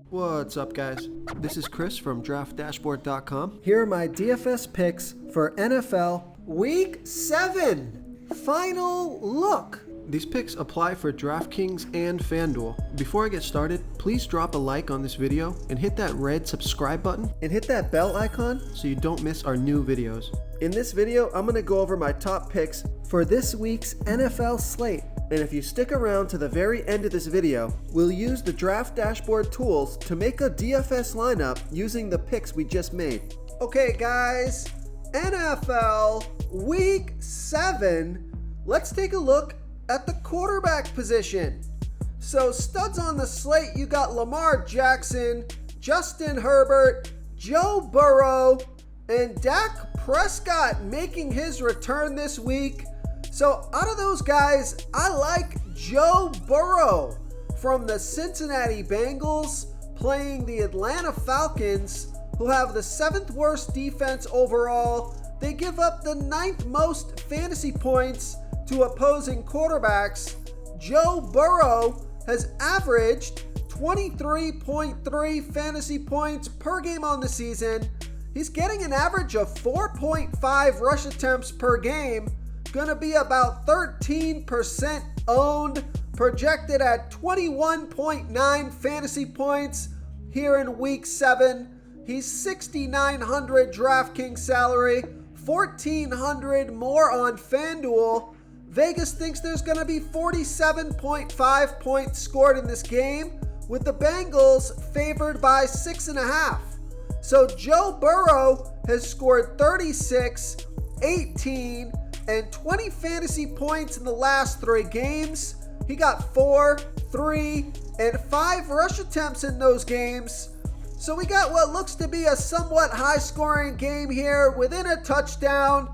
What's up, guys? This is Chris from DraftDashboard.com. Here are my DFS picks for NFL Week 7. Final look. These picks apply for DraftKings and FanDuel. Before I get started, please drop a like on this video and hit that red subscribe button And hit that bell icon so you don't miss our new videos. In this video, I'm going to go over my top picks for this week's NFL slate. And if you stick around to the very end of this video, we'll use the Draft Dashboard tools to make a DFS lineup using the picks we just made. Okay, guys, NFL Week 7. Let's take a look at the quarterback position. So studs on the slate, you got Lamar Jackson, Justin Herbert, Joe Burrow, and Dak Prescott making his return this week. So out of those guys, I like Joe Burrow from the Cincinnati Bengals playing the Atlanta Falcons, who have the 7th worst defense overall. They give up the 9th most fantasy points to opposing quarterbacks. Joe Burrow has averaged 23.3 fantasy points per game on the season. He's getting an average of 4.5 rush attempts per game. Gonna be about 13% owned, projected at 21.9 fantasy points here in Week 7. He's 6,900 DraftKings salary, 1,400 more on FanDuel. Vegas thinks there's gonna be 47.5 points scored in this game, with the Bengals favored by 6.5. So Joe Burrow has scored 36, 18, and 20 fantasy points in the last 3 games. He got 4, 3, and 5 rush attempts in those games. So we got what looks to be a somewhat high-scoring game here within a touchdown,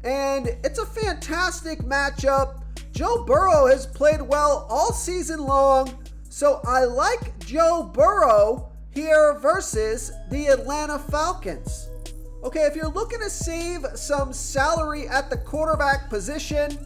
and it's a fantastic matchup. Joe Burrow has played well all season long, so I like Joe Burrow here versus the Atlanta Falcons. Okay, if you're looking to save some salary at the quarterback position,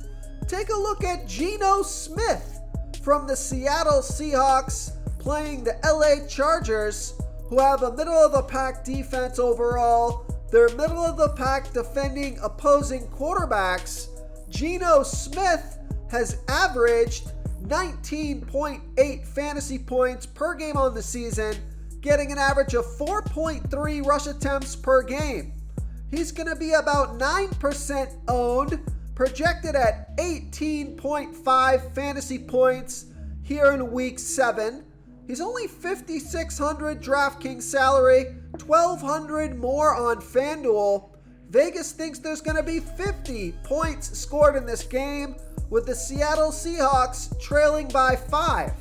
take a look at Geno Smith from the Seattle Seahawks playing the LA Chargers, who have a middle-of-the-pack defense overall. They're middle-of-the-pack defending opposing quarterbacks. Geno Smith has averaged 19.8 fantasy points per game on the season, getting an average of 4.3 rush attempts per game. He's going to be about 9% owned, projected at 18.5 fantasy points here in Week 7. He's only 5,600 DraftKings salary, 1,200 more on FanDuel. Vegas thinks there's going to be 50 points scored in this game, with the Seattle Seahawks trailing by 5.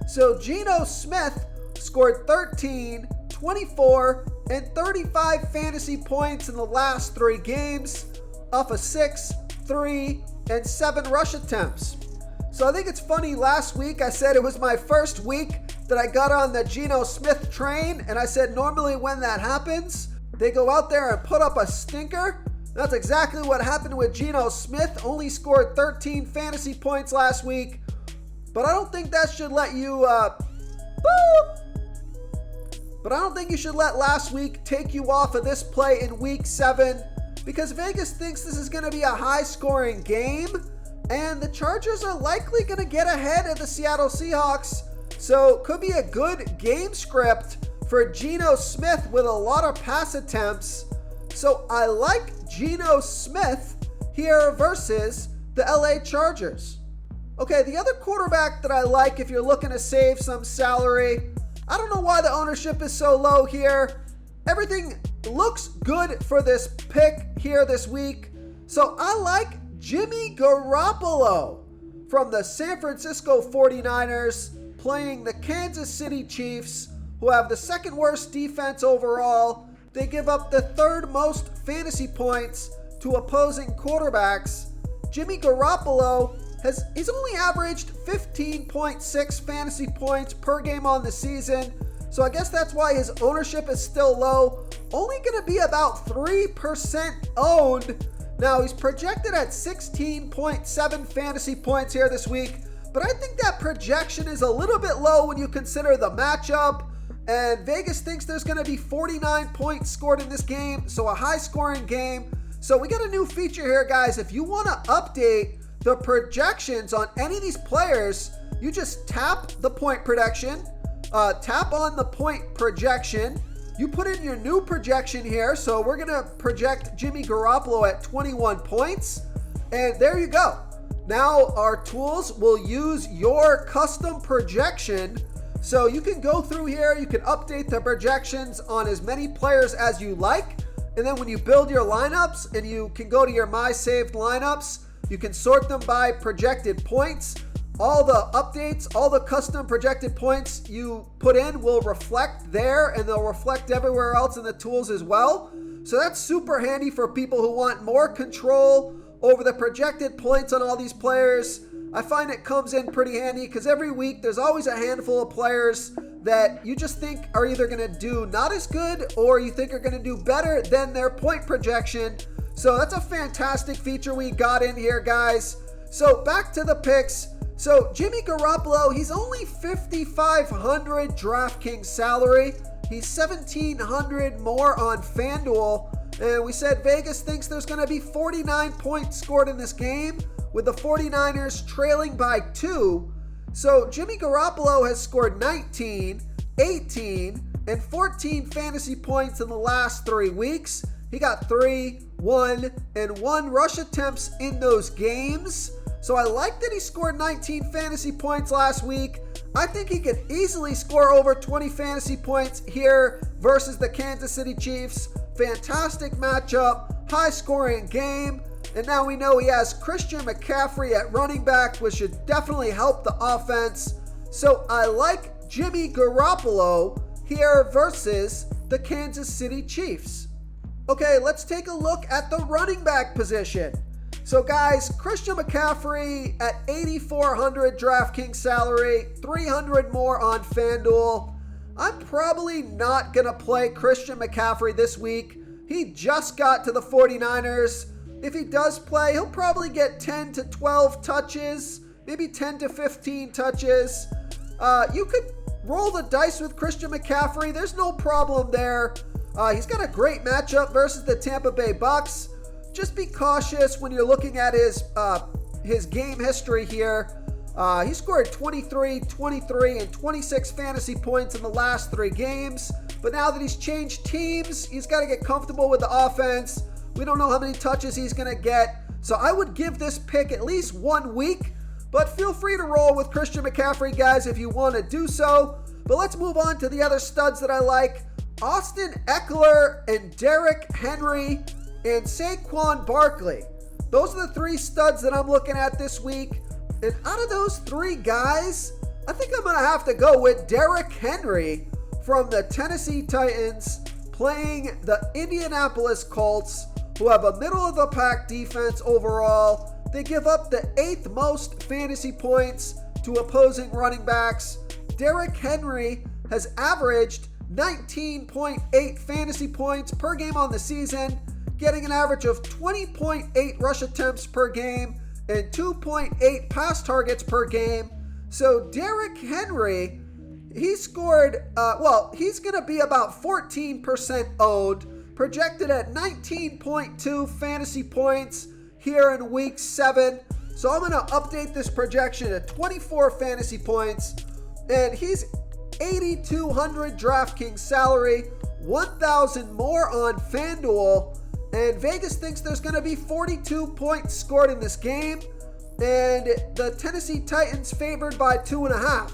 So Geno Smith scored 13, 24, and 35 fantasy points in the last 3 games off of 6, 3, and 7 rush attempts. So I think it's funny, last week I said it was my first week that I got on the Geno Smith train, and I said normally when that happens, they go out there and put up a stinker. That's exactly what happened with Geno Smith. Only scored 13 fantasy points last week, but I don't think that should let you But I don't think you should let last week take you off of this play in Week 7, because Vegas thinks this is going to be a high-scoring game, and the Chargers are likely going to get ahead of the Seattle Seahawks, so could be a good game script for Geno Smith with a lot of pass attempts. So I like Geno Smith here versus the LA Chargers. Okay, the other quarterback that I like if you're looking to save some salary, I don't know why the ownership is so low here. Everything looks good for this pick here this week. So I like Jimmy Garoppolo from the San Francisco 49ers playing the Kansas City Chiefs, who have the 2nd worst defense overall. They give up the 3rd most fantasy points to opposing quarterbacks. Jimmy Garoppolo he's only averaged 15.6 fantasy points per game on the season, so I guess that's why his ownership is still low. Only going to be about 3% owned. Now, he's projected at 16.7 fantasy points here this week, but I think that projection is a little bit low when you consider the matchup. And Vegas thinks there's going to be 49 points scored in this game, so a high-scoring game. So we got a new feature here, guys. If you want to update the projections on any of these players, you just tap the point projection, tap on the point projection. You put in your new projection here. So we're going to project Jimmy Garoppolo at 21 points. And there you go. Now our tools will use your custom projection. So you can go through here, you can update the projections on as many players as you like. And then when you build your lineups, and you can go to your My Saved lineups, you can sort them by projected points. All the updates, all the custom projected points you put in will reflect there, and they'll reflect everywhere else in the tools as well. So that's super handy for people who want more control over the projected points on all these players. I find it comes in pretty handy because every week there's always a handful of players that you just think are either going to do not as good or you think are going to do better than their point projection. So that's a fantastic feature we got in here, guys. So back to the picks. So Jimmy Garoppolo, he's only $5,500 DraftKings salary. He's $1,700 more on FanDuel. And we said Vegas thinks there's going to be 49 points scored in this game, with the 49ers trailing by 2. So Jimmy Garoppolo has scored 19, 18, and 14 fantasy points in the last 3 weeks. He got 3, 1, and 1 rush attempts in those games. So I like that he scored 19 fantasy points last week. I think he could easily score over 20 fantasy points here versus the Kansas City Chiefs. Fantastic matchup, high scoring game. And now we know he has Christian McCaffrey at running back, which should definitely help the offense. So I like Jimmy Garoppolo here versus the Kansas City Chiefs. Okay, let's take a look at the running back position. So guys, Christian McCaffrey at $8,400 DraftKings salary, $300 more on FanDuel. I'm probably not going to play Christian McCaffrey this week. He just got to the 49ers. If he does play, he'll probably get 10 to 12 touches, maybe 10 to 15 touches. You could roll the dice with Christian McCaffrey. There's no problem there. He's got a great matchup versus the Tampa Bay Bucks. Just be cautious when you're looking at his game history here. He scored 23, 23, and 26 fantasy points in the last 3 games. But now that he's changed teams, he's got to get comfortable with the offense. We don't know how many touches he's going to get. So I would give this pick at least 1 week. But feel free to roll with Christian McCaffrey, guys, if you want to do so. But let's move on to the other studs that I like. Austin Eckler and Derrick Henry and Saquon Barkley. Those are the 3 studs that I'm looking at this week. And out of those 3 guys, I think I'm going to have to go with Derrick Henry from the Tennessee Titans playing the Indianapolis Colts, who have a middle-of-the-pack defense overall. They give up the 8th most fantasy points to opposing running backs. Derrick Henry has averaged 19.8 fantasy points per game on the season, getting an average of 20.8 rush attempts per game and 2.8 pass targets per game. So Derrick Henry, he scored, he's going to be about 14% owned, projected at 19.2 fantasy points here in week 7. So I'm going to update this projection to 24 fantasy points. And he's $8,200 DraftKings salary, $1,000 more on FanDuel. And Vegas thinks there's going to be 42 points scored in this game. And the Tennessee Titans favored by 2.5.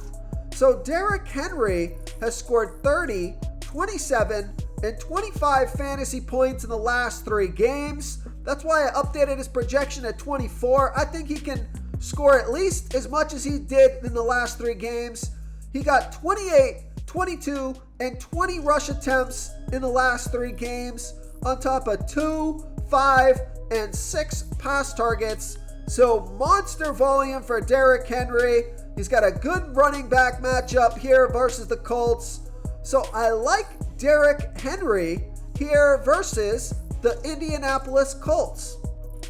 So Derrick Henry has scored 30, 27, and 25 fantasy points in the last 3 games. That's why I updated his projection at 24. I think he can score at least as much as he did in the last 3 games. He got 28, 22, and 20 rush attempts in the last 3 games, on top of 2, 5, and 6 pass targets. So monster volume for Derrick Henry. He's got a good running back matchup here versus the Colts. So I like Derrick Henry here versus the Indianapolis Colts.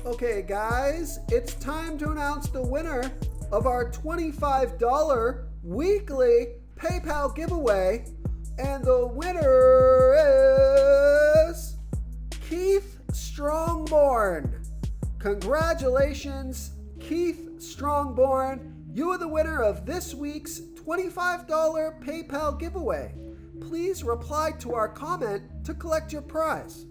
Okay, guys, it's time to announce the winner of our $25 weekly PayPal giveaway. And the winner is Keith Strongborn. Congratulations, Keith Strongborn. You are the winner of this week's $25 PayPal giveaway. Please reply to our comment to collect your prize.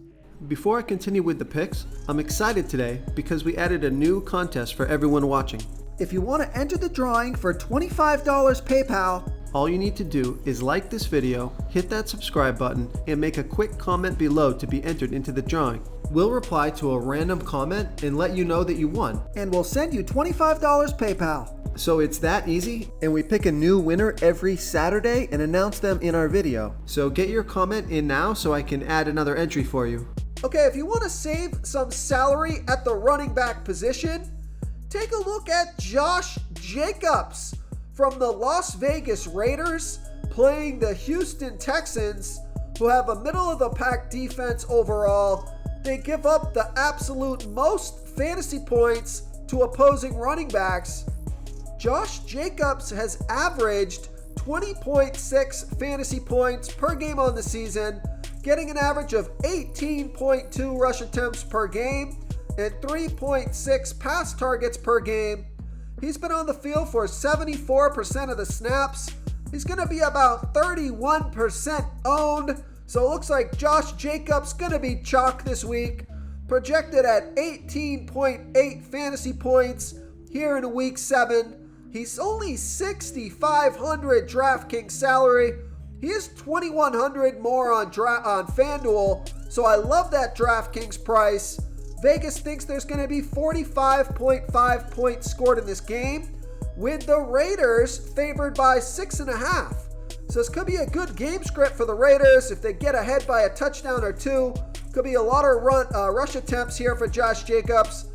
Before I continue with the picks, I'm excited today because we added a new contest for everyone watching. If you want to enter the drawing for $25 PayPal, all you need to do is like this video, hit that subscribe button, and make a quick comment below to be entered into the drawing. We'll reply to a random comment and let you know that you won. And we'll send you $25 PayPal. So it's that easy, and we pick a new winner every Saturday and announce them in our video. So get your comment in now so I can add another entry for you. Okay, if you want to save some salary at the running back position, take a look at Josh Jacobs from the Las Vegas Raiders playing the Houston Texans, who have a middle-of-the-pack defense overall. They give up the absolute most fantasy points to opposing running backs. Josh Jacobs has averaged 20.6 fantasy points per game on the season, getting an average of 18.2 rush attempts per game and 3.6 pass targets per game. He's been on the field for 74% of the snaps. He's going to be about 31% owned. So it looks like Josh Jacobs going to be chalk this week. Projected at 18.8 fantasy points here in week 7. He's only $6,500 DraftKings salary. He is $2,100 more on FanDuel. So I love that DraftKings price. Vegas thinks there's going to be 45.5 points scored in this game, with the Raiders favored by 6.5. So this could be a good game script for the Raiders. If they get ahead by a touchdown or two, could be a lot of rush attempts here for Josh Jacobs.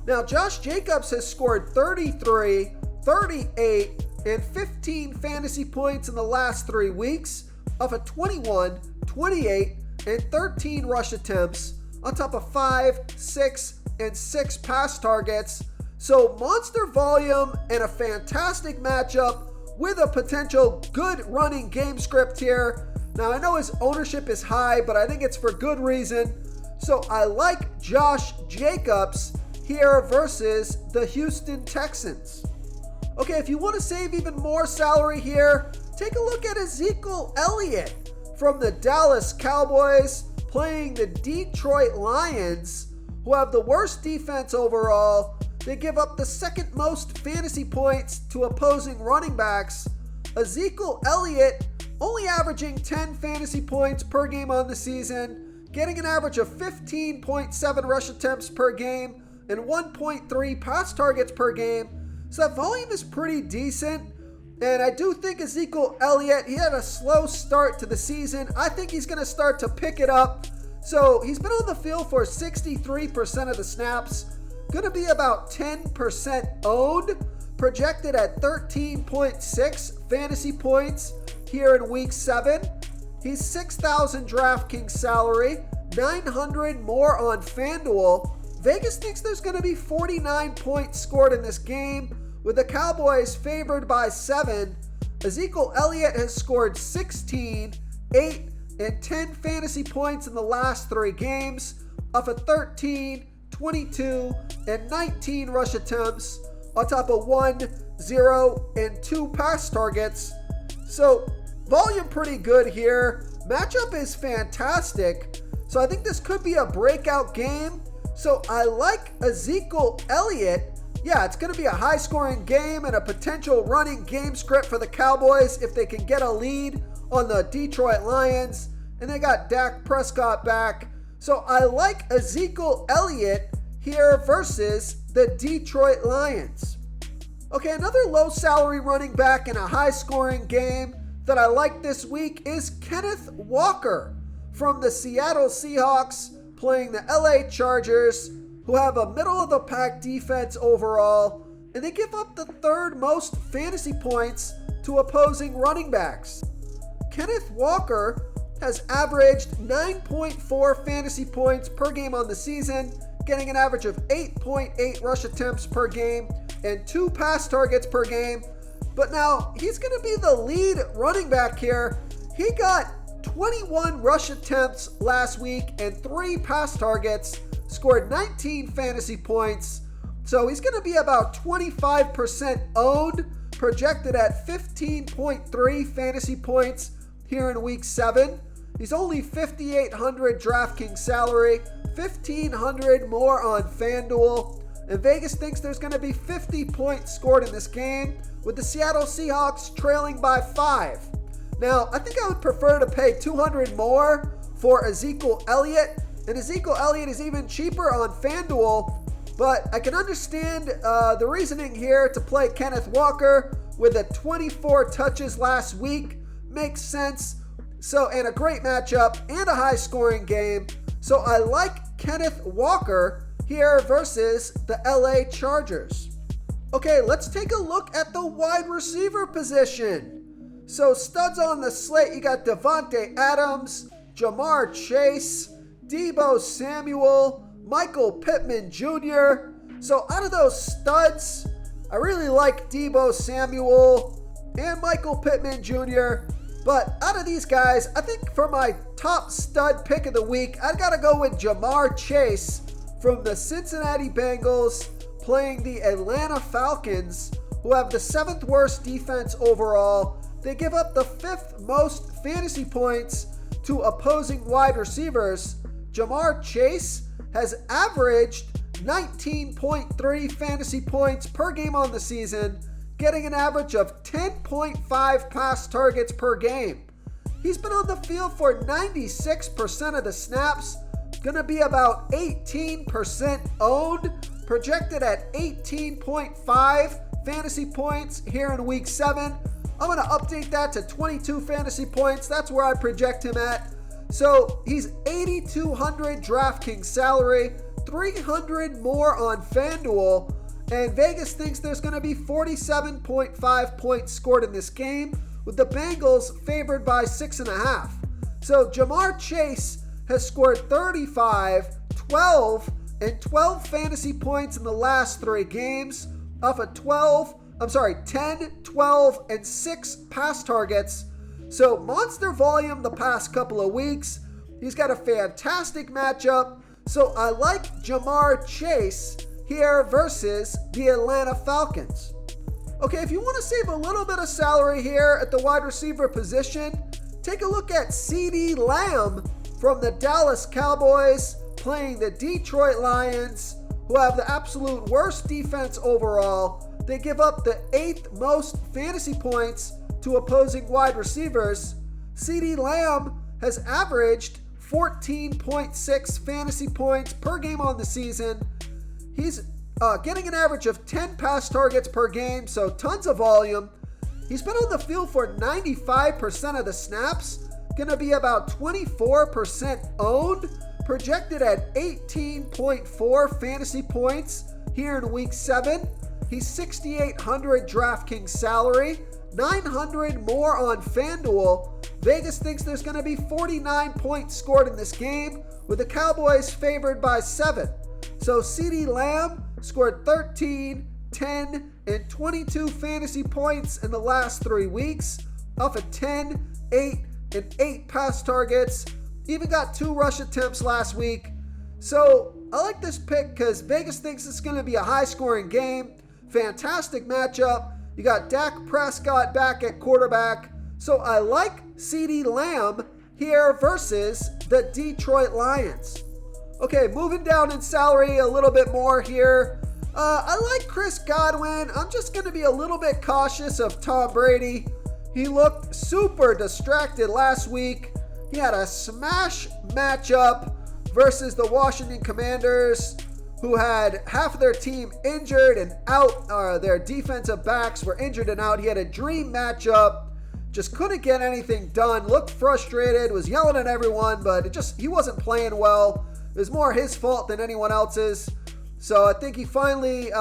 Now, Josh Jacobs has scored 33, 38, and 15 fantasy points in the last 3 weeks off of 21, 28, and 13 rush attempts on top of 5, 6, and 6 pass targets. So monster volume and a fantastic matchup with a potential good running game script here. Now, I know his ownership is high, but I think it's for good reason. So I like Josh Jacobs here versus the Houston Texans. Okay, if you want to save even more salary here, take a look at Ezekiel Elliott from the Dallas Cowboys playing the Detroit Lions, who have the worst defense overall. They give up the second most fantasy points to opposing running backs. Ezekiel Elliott only averaging 10 fantasy points per game on the season, getting an average of 15.7 rush attempts per game and 1.3 pass targets per game. So that volume is pretty decent. And I do think Ezekiel Elliott, he had a slow start to the season. I think he's going to start to pick it up. So he's been on the field for 63% of the snaps. Going to be about 10% owned. Projected at 13.6 fantasy points here in week 7. He's $6,000 DraftKings salary. $900 more on FanDuel. Vegas thinks there's going to be 49 points scored in this game, with the Cowboys favored by 7. Ezekiel Elliott has scored 16, 8, and 10 fantasy points in the last 3 games off of 13, 22, and 19 rush attempts on top of 1, 0, and 2 pass targets. So volume pretty good here. Matchup is fantastic. So I think this could be a breakout game. So I like Ezekiel Elliott. Yeah, it's going to be a high-scoring game and a potential running game script for the Cowboys if they can get a lead on the Detroit Lions. And they got Dak Prescott back. So I like Ezekiel Elliott here versus the Detroit Lions. Okay, another low-salary running back in a high-scoring game that I like this week is Kenneth Walker from the Seattle Seahawks playing the LA Chargers, who have a middle-of-the-pack defense overall, and they give up the 3rd most fantasy points to opposing running backs. Kenneth Walker has averaged 9.4 fantasy points per game on the season, getting an average of 8.8 rush attempts per game and 2 pass targets per game. But now he's going to be the lead running back here He got 21 rush attempts last week and 3 pass targets, scored 19 fantasy points. So he's going to be about 25% owned, projected at 15.3 fantasy points here in week 7. He's only 5,800 DraftKings salary, 1,500 more on FanDuel. And Vegas thinks there's going to be 50 points scored in this game, with the Seattle Seahawks trailing by 5. Now, I think I would prefer to pay 200 more for Ezekiel Elliott, and Ezekiel Elliott is even cheaper on FanDuel, but I can understand the reasoning here to play Kenneth Walker with the 24 touches last week. Makes sense. So, and a great matchup and a high scoring game. So I like Kenneth Walker here versus the LA Chargers. Okay, let's take a look at the wide receiver position. So studs on the slate, you got Devontae Adams, Jamar Chase, Deebo Samuel, Michael Pittman Jr. So out of those studs, I really like Deebo Samuel and Michael Pittman Jr. But out of these guys, I think for my top stud pick of the week, I've got to go with Jamar Chase from the Cincinnati Bengals playing the Atlanta Falcons, who have the 7th worst defense overall. They give up the 5th most fantasy points to opposing wide receivers. Jamar Chase has averaged 19.3 fantasy points per game on the season, getting an average of 10.5 pass targets per game. He's been on the field for 96% of the snaps, going to be about 18% owned, projected at 18.5 fantasy points here in week 7. I'm going to update that to 22 fantasy points. That's where I project him at. So he's 8,200 DraftKings salary, 300 more on FanDuel, and Vegas thinks there's going to be 47.5 points scored in this game, with the Bengals favored by 6.5. So Jamar Chase has scored 35, 12, and 12 fantasy points in the last 3 games off of 10, 12, and 6 pass targets. So monster volume the past couple of weeks. He's got a fantastic matchup. So I like Jamar Chase here versus the Atlanta Falcons. Okay, if you want to save a little bit of salary here at the wide receiver position, take a look at CeeDee Lamb from the Dallas Cowboys playing the Detroit Lions, who have the absolute worst defense overall. They give up the 8th most fantasy points to opposing wide receivers. CeeDee Lamb has averaged 14.6 fantasy points per game on the season. He's getting an average of 10 pass targets per game, so tons of volume. He's been on the field for 95% of the snaps, going to be about 24% owned, projected at 18.4 fantasy points here in week 7. He's 6,800 DraftKings salary, 900 more on FanDuel. Vegas thinks there's going to be 49 points scored in this game, with the Cowboys favored by 7. So CeeDee Lamb scored 13, 10, and 22 fantasy points in the last 3 weeks off of 10, 8, and 8 pass targets. Even got 2 rush attempts last week. So I like this pick because Vegas thinks it's going to be a high-scoring game. Fantastic matchup. You got Dak Prescott back at quarterback. So I like CeeDee Lamb here versus the Detroit Lions. Okay, moving down in salary a little bit more here. I like Chris Godwin. I'm just going to be a little bit cautious of Tom Brady. He looked super distracted last week. He had a smash matchup versus the Washington Commanders, who had half of their team injured and out. Their defensive backs were injured and out. He had a dream matchup. Just couldn't get anything done. Looked frustrated. Was yelling at everyone, but he wasn't playing well. It was more his fault than anyone else's. So I think he finally,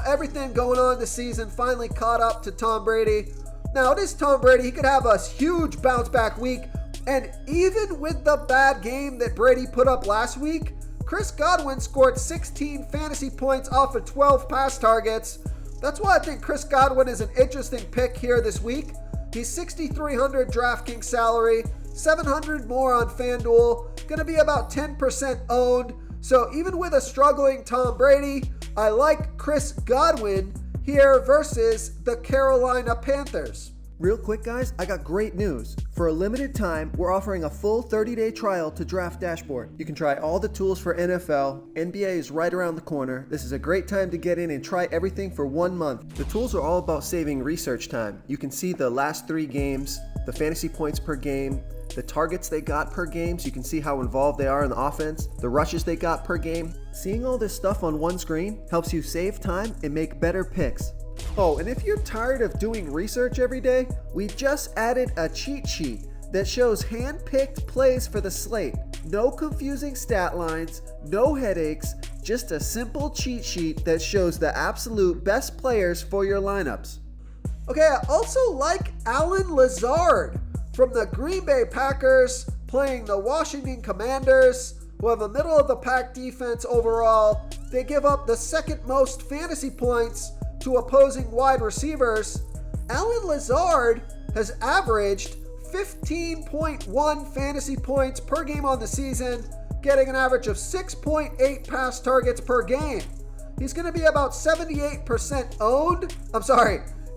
everything going on this season finally caught up to Tom Brady. Now, it is Tom Brady. He could have a huge bounce back week. And even with the bad game that Brady put up last week, Chris Godwin scored 16 fantasy points off of 12 pass targets. That's why I think Chris Godwin is an interesting pick here this week. He's 6,300 DraftKings salary, 700 more on FanDuel, going to be about 10% owned. So even with a struggling Tom Brady, I like Chris Godwin here versus the Carolina Panthers. Real quick, guys, I got great news. For a limited time, we're offering a full 30-day trial to Draft Dashboard. You can try all the tools for NFL. NBA is right around the corner. This is a great time to get in and try everything for 1 month. The tools are all about saving research time. You can see the last 3 games, the fantasy points per game, the targets they got per game, so you can see how involved they are in the offense, the rushes they got per game. Seeing all this stuff on one screen helps you save time and make better picks. Oh, and if you're tired of doing research every day, we just added a cheat sheet that shows hand-picked plays for the slate. No confusing stat lines, no headaches, just a simple cheat sheet that shows the absolute best players for your lineups. Okay, I also like Allen Lazard from the Green Bay Packers playing the Washington Commanders, who have a middle-of-the-pack defense overall. They give up the second most fantasy points to opposing wide receivers. Allen Lazard has averaged 15.1 fantasy points per game on the season, getting an average of 6.8 pass targets per game. He's going to be about 78% owned.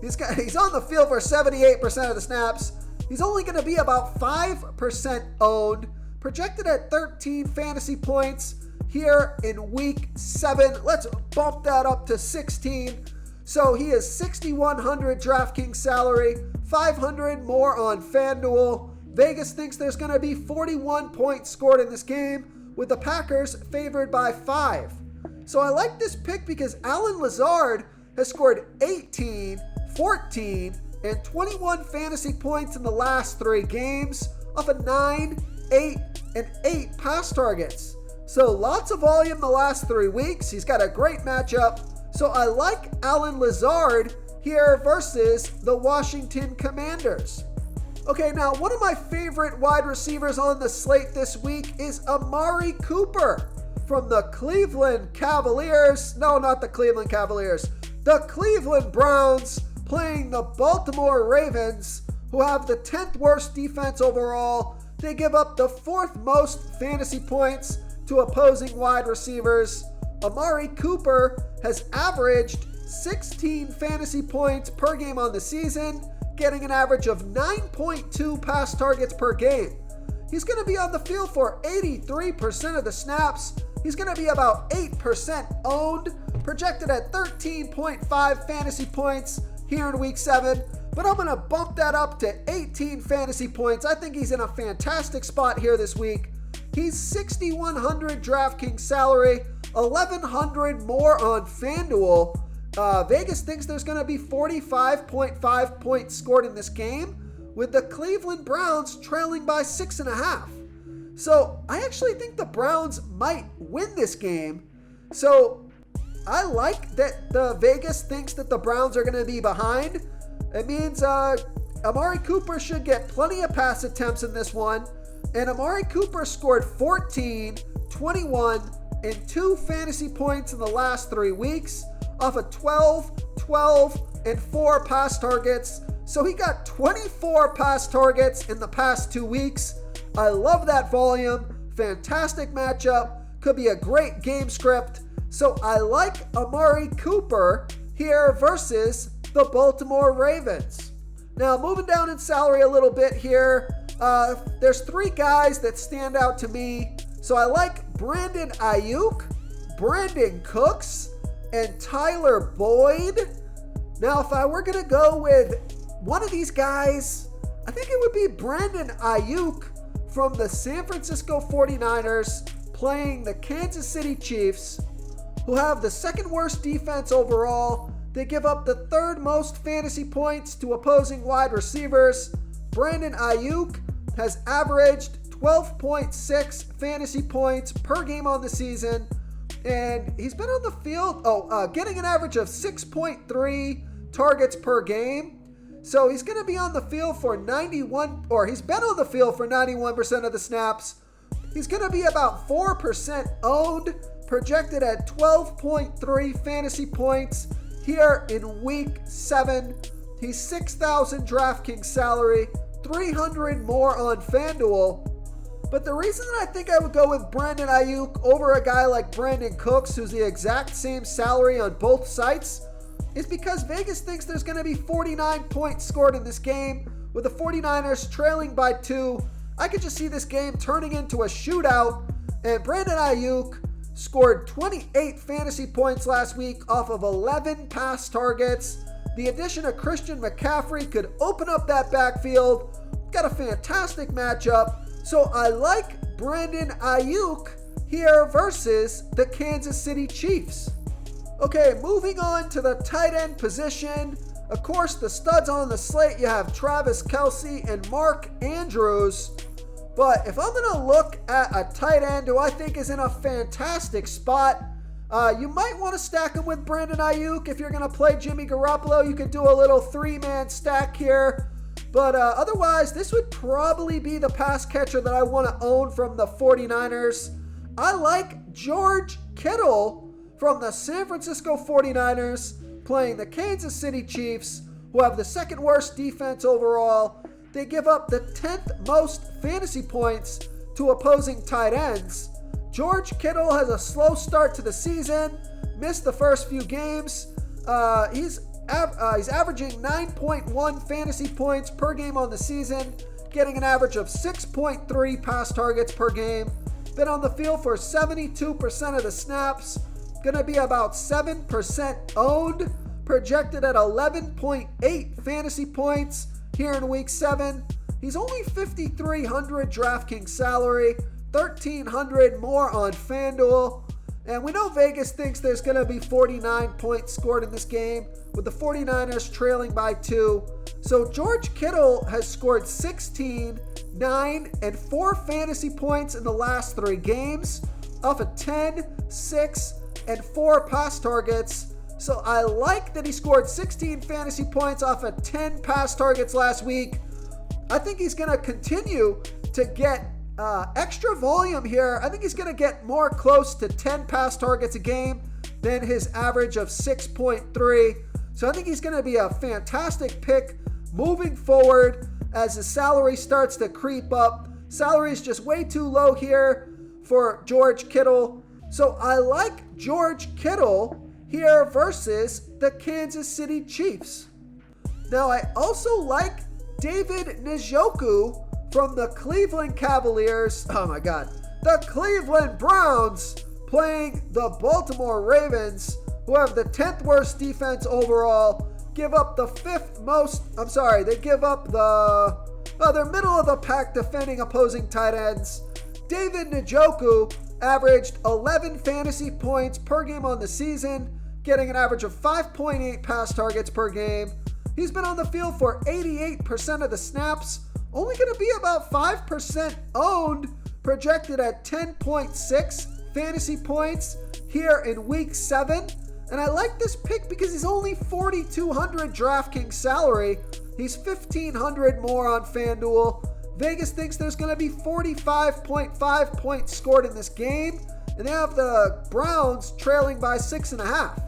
He's on the field for 78% of the snaps. He's only going to be about 5% owned, projected at 13 fantasy points here in week 7. Let's bump that up to 16. So he is 6,100 DraftKings salary, 500 more on FanDuel. Vegas thinks there's going to be 41 points scored in this game, with the Packers favored by 5. So I like this pick because Allen Lazard has scored 18, 14, and 21 fantasy points in the last 3 games off of 9, 8, and 8 pass targets. So lots of volume the last 3 weeks. He's got a great matchup. So I like Allen Lazard here versus the Washington Commanders. Okay, now one of my favorite wide receivers on the slate this week is Amari Cooper from the Cleveland Cavaliers. No, not the Cleveland Cavaliers. The Cleveland Browns playing the Baltimore Ravens, who have the 10th worst defense overall. They give up the 4th most fantasy points to opposing wide receivers. Amari Cooper has averaged 16 fantasy points per game on the season, getting an average of 9.2 pass targets per game. He's going to be on the field for 83% of the snaps. He's going to be about 8% owned, projected at 13.5 fantasy points here in week 7. But I'm going to bump that up to 18 fantasy points. I think he's in a fantastic spot here this week. He's 6,100 DraftKings salary, 1,100 more on FanDuel. Vegas thinks there's going to be 45.5 points scored in this game, with the Cleveland Browns trailing by 6.5. So I actually think the Browns might win this game. So I like that the Vegas thinks that the Browns are going to be behind. It means Amari Cooper should get plenty of pass attempts in this one. And Amari Cooper scored 14, 21, and 2 fantasy points in the last 3 weeks off of 12, 12, and 4 pass targets. So he got 24 pass targets in the past 2 weeks. I love that volume. Fantastic matchup. Could be a great game script. So I like Amari Cooper here versus the Baltimore Ravens. Now moving down in salary a little bit here. There's 3 guys that stand out to me. So I like Brandon Ayuk, Brandon Cooks, and Tyler Boyd. Now, if I were going to go with one of these guys, I think it would be Brandon Ayuk from the San Francisco 49ers playing the Kansas City Chiefs, who have the 2nd worst defense overall. They give up the 3rd most fantasy points to opposing wide receivers. Brandon Ayuk has averaged 12.6 fantasy points per game on the season, and he's been on the field, getting an average of 6.3 targets per game. So he's going to be on the field for he's been on the field for 91% of the snaps. He's going to be about 4% owned, projected at 12.3 fantasy points here in week 7. He's 6,000 DraftKings salary, 300 more on FanDuel. But the reason that I think I would go with Brandon Ayuk over a guy like Brandon Cooks, who's the exact same salary on both sites, is because Vegas thinks there's going to be 49 points scored in this game. With the 49ers trailing by 2, I could just see this game turning into a shootout. And Brandon Ayuk scored 28 fantasy points last week off of 11 pass targets. The addition of Christian McCaffrey could open up that backfield. Got a fantastic matchup. So I like Brandon Ayuk here versus the Kansas City Chiefs. Okay, moving on to the tight end position. Of course, the studs on the slate, you have Travis Kelce and Mark Andrews. But if I'm going to look at a tight end who I think is in a fantastic spot, you might want to stack him with Brandon Ayuk. If you're going to play Jimmy Garoppolo, you could do a little 3-man stack here. But otherwise, this would probably be the pass catcher that I want to own from the 49ers. I like George Kittle from the San Francisco 49ers playing the Kansas City Chiefs, who have the second worst defense overall. They give up the 10th most fantasy points to opposing tight ends. George Kittle has a slow start to the season, missed the first few games. He's averaging 9.1 fantasy points per game on the season, getting an average of 6.3 pass targets per game. Been on the field for 72% of the snaps. Going to be about 7% owned, projected at 11.8 fantasy points here in week 7. He's only 5,300 DraftKings salary, 1,300 more on FanDuel. And we know Vegas thinks there's going to be 49 points scored in this game, with the 49ers trailing by 2. So George Kittle has scored 16, 9, and 4 fantasy points in the last 3 games, off of 10, 6, and 4 pass targets. So I like that he scored 16 fantasy points off of 10 pass targets last week. I think he's going to continue to get extra volume here. I think he's going to get more close to 10 pass targets a game than his average of 6.3. So I think he's going to be a fantastic pick moving forward as his salary starts to creep up. Salary is just way too low here for George Kittle. So I like George Kittle here versus the Kansas City Chiefs. Now I also like David Njoku from the Cleveland Cavaliers. Oh my God. The Cleveland Browns playing the Baltimore Ravens, who have the 10th worst defense overall, give up the 5th most, they give up they're middle of the pack defending opposing tight ends. David Njoku averaged 11 fantasy points per game on the season, getting an average of 5.8 pass targets per game. He's been on the field for 88% of the snaps, only going to be about 5% owned, projected at 10.6 fantasy points here in week 7. And I like this pick because he's only 4,200 DraftKings salary. He's 1,500 more on FanDuel. Vegas thinks there's going to be 45.5 points scored in this game, and they have the Browns trailing by 6.5.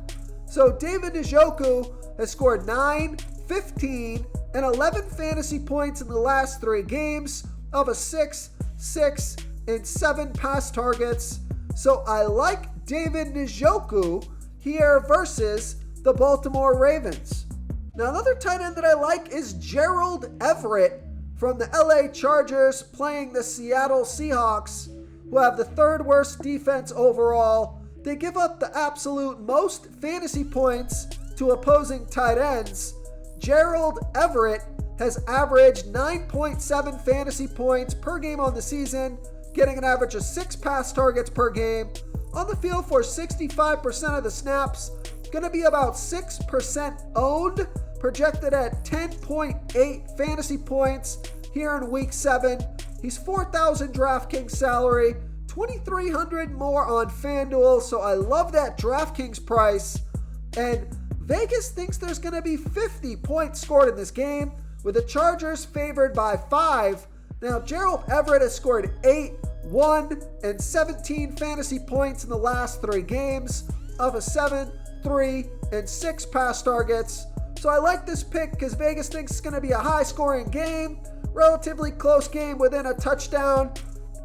So David Njoku has scored 9, 15, and 11 fantasy points in the last 3 games of a 6, 6, and 7 pass targets. So I like David Njoku here versus the Baltimore Ravens. Now another tight end that I like is Gerald Everett from the LA Chargers playing the Seattle Seahawks, who have the 3rd worst defense overall. They give up the absolute most fantasy points to opposing tight ends. Gerald Everett has averaged 9.7 fantasy points per game on the season, getting an average of 6 pass targets per game. On the field for 65% of the snaps, going to be about 6% owned, projected at 10.8 fantasy points here in week 7. He's 4,000 DraftKings salary, 2,300 more on FanDuel, so I love that DraftKings price. And Vegas thinks there's going to be 50 points scored in this game, with the Chargers favored by 5. Now, Gerald Everett has scored 8, 1, and 17 fantasy points in the last 3 games of a 7, 3, and 6 pass targets. So I like this pick because Vegas thinks it's going to be a high-scoring game, relatively close game within a touchdown,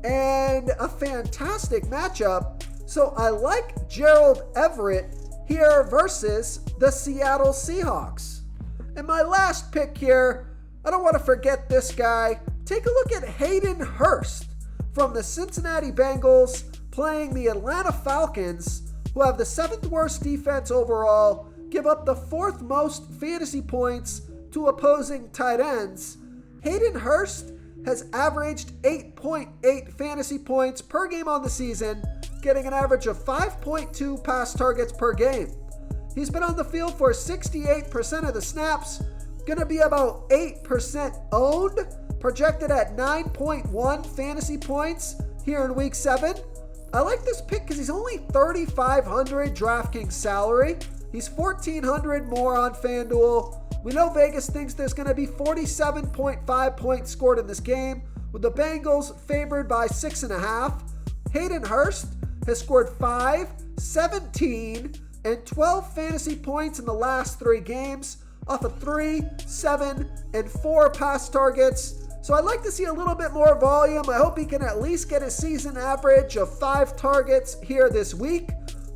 and a fantastic matchup. So I like Gerald Everett here versus the Seattle Seahawks. And my last pick here, I don't want to forget this guy. Take a look at Hayden Hurst from the Cincinnati Bengals playing the Atlanta Falcons, who have the 7th worst defense overall, give up the 4th most fantasy points to opposing tight ends. Hayden Hurst has averaged 8.8 fantasy points per game on the season, getting an average of 5.2 pass targets per game. He's been on the field for 68% of the snaps, gonna be about 8% owned, projected at 9.1 fantasy points here in week 7. I like this pick because he's only $3,500 DraftKings salary. He's $1,400 more on FanDuel. We know Vegas thinks there's going to be 47.5 points scored in this game, with the Bengals favored by 6.5. Hayden Hurst has scored 5, 17, and 12 fantasy points in the last 3 games off of 3, 7, and 4 pass targets. So I'd like to see a little bit more volume. I hope he can at least get a season average of 5 targets here this week.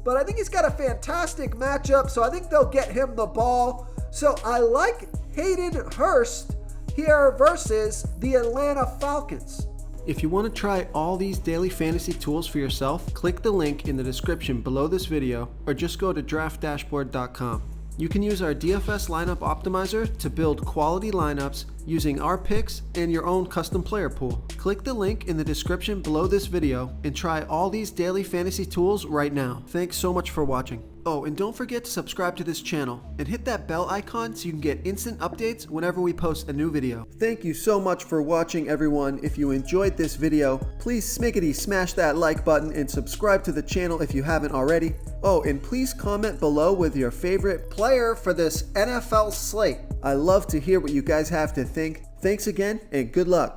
But I think he's got a fantastic matchup, so I think they'll get him the ball. So I like Hayden Hurst here versus the Atlanta Falcons. If you want to try all these daily fantasy tools for yourself, click the link in the description below this video or just go to draftdashboard.com. You can use our DFS lineup optimizer to build quality lineups using our picks and your own custom player pool. Click the link in the description below this video and try all these daily fantasy tools right now. Thanks so much for watching. Oh, and don't forget to subscribe to this channel and hit that bell icon so you can get instant updates whenever we post a new video. Thank you so much for watching, everyone. If you enjoyed this video, please smiggity smash that like button and subscribe to the channel if you haven't already. Oh, and please comment below with your favorite player for this NFL slate. I love to hear what you guys have to think. Thanks again and good luck.